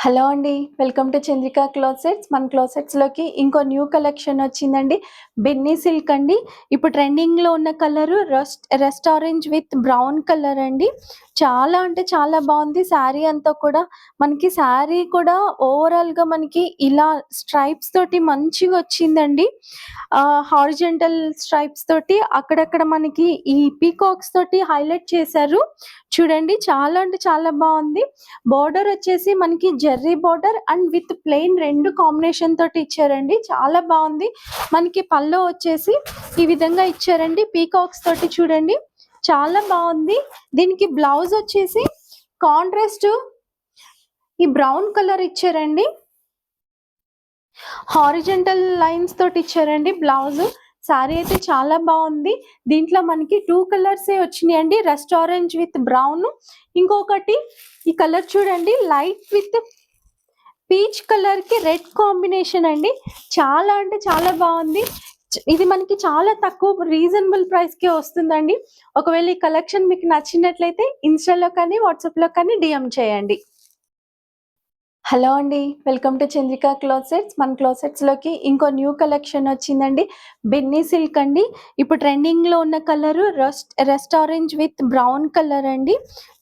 Hello అండి. Welcome to Chandrika closets. మన క్లోసెట్స్‌లోకి ఇంకో న్యూ కలెక్షన్ వచ్చిందండి. బెన్నీ సిల్క్ అండి. ఇప్పుడు ట్రెండింగ్‌లో ఉన్న colour rust orange with brown colour అండి. చాలా అంటే చాలా బావుంది. శారీ అంతా కూడా మనకి శారీ కూడా ఓవరాల్‌గా మనకి ఇలా స్ట్రైప్స్ తోటి మంచిగొచ్చిందండి. హారిజాంటల్ స్ట్రైప్స్ తోటి అక్కడక్కడ మనకి ఈ పీకాక్స్ తోటి హైలైట్ చేశారు. చూడండి చాలా అంటే చాలా బావుంది. బోర్డర్ వచ్చేసి మనకి Jerry border and with plain 2 combination తోటి ఇచ్చారండి. చాలా బావుంది. మనకి పల్లో వచ్చేసి ఈ విధంగా ఇచ్చారండి. పీకాక్స్ తోటి చూడండి. చాలా బావుంది. దీనికి బ్లౌజ్ వచ్చేసి కాంట్రాస్ట్ ఈ బ్రౌన్ కలర్ ఇచ్చారండి. హారిజాంటల్ లైన్స్ తోటి ఇచ్చారండి బ్లౌజ్. శారీ అయితే చాలా బావుంది. దీంట్లో మనకి 2 కలర్సే వచ్చినాయండి. Rust orange with brown. ఇంకొకటి ఈ కలర్ చూడండి లైట్ విత్ పీచ్ కలర్‌కి రెడ్ కాంబినేషన్ అండి. చాలా అంటే చాలా బావుంది. ఇది మనకి చాలా తక్కువ రీజనబుల్ ప్రైస్‌కే వస్తుందండి. ఒకవేళ ఈ కలెక్షన్ మీకు నచ్చినట్లయితే ఇన్‌స్టాలో కానీ, వాట్సాప్‌లో కానీ డీఎం చేయండి. హలో అండి. Welcome to Chandrika closets. మన క్లోసెట్స్‌లోకి ఇంకో న్యూ కలెక్షన్ వచ్చిందండి. బెన్నీ సిల్క్ అండి. ఇప్పుడు ట్రెండింగ్‌లో ఉన్న colour rust orange with brown colour అండి.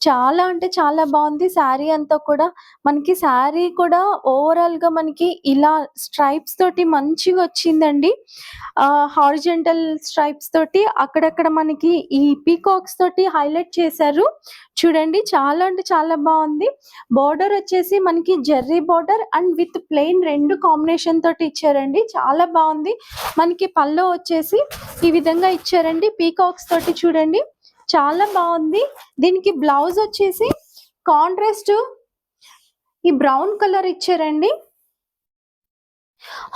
చాలా అంటే చాలా బావుంది. శారీ అంతా కూడా మనకి శారీ కూడా ఓవరాల్‌గా మనకి ఇలా స్ట్రైప్స్ తోటి మంచిగొచ్చిందండి. హారిజాంటల్ స్ట్రైప్స్ తోటి అక్కడక్కడ మనకి ఈ పీకాక్స్ తోటి హైలైట్ చేశారు. చూడండి చాలా అంటే చాలా బావుంది. బోర్డర్ వచ్చేసి మనకి Jerry border and with plain 2 combination తోటి ఇచ్చారండి. చాలా బావుంది. మనకి పల్లో వచ్చేసి ఈ విధంగా ఇచ్చారండి. పీకాక్స్ తోటి చూడండి. చాలా బావుంది. దీనికి బ్లౌజ్ వచ్చేసి కాంట్రాస్ట్ ఈ బ్రౌన్ కలర్ ఇచ్చారండి.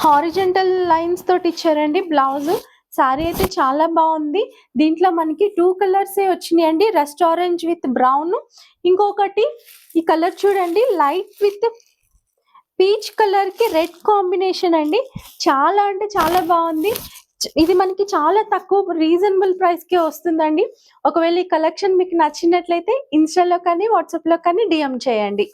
హారిజాంటల్ లైన్స్ తోటి ఇచ్చారండి బ్లౌజ్. శారీ అయితే చాలా బావుంది. దీంట్లో మనకి 2 కలర్సే వచ్చినాయండి. Rust orange with brown. ఇంకొకటి ఈ కలర్ చూడండి లైట్ విత్ పీచ్ కలర్‌కి రెడ్ కాంబినేషన్ అండి. చాలా అంటే చాలా బావుంది. ఇది మనకి చాలా తక్కువ రీజనబుల్ ప్రైస్‌కే వస్తుందండి. ఒకవేళ ఈ కలెక్షన్ మీకు నచ్చినట్లయితే ఇన్‌స్టాలో కానీ, వాట్సాప్‌లో కానీ డీఎం చేయండి.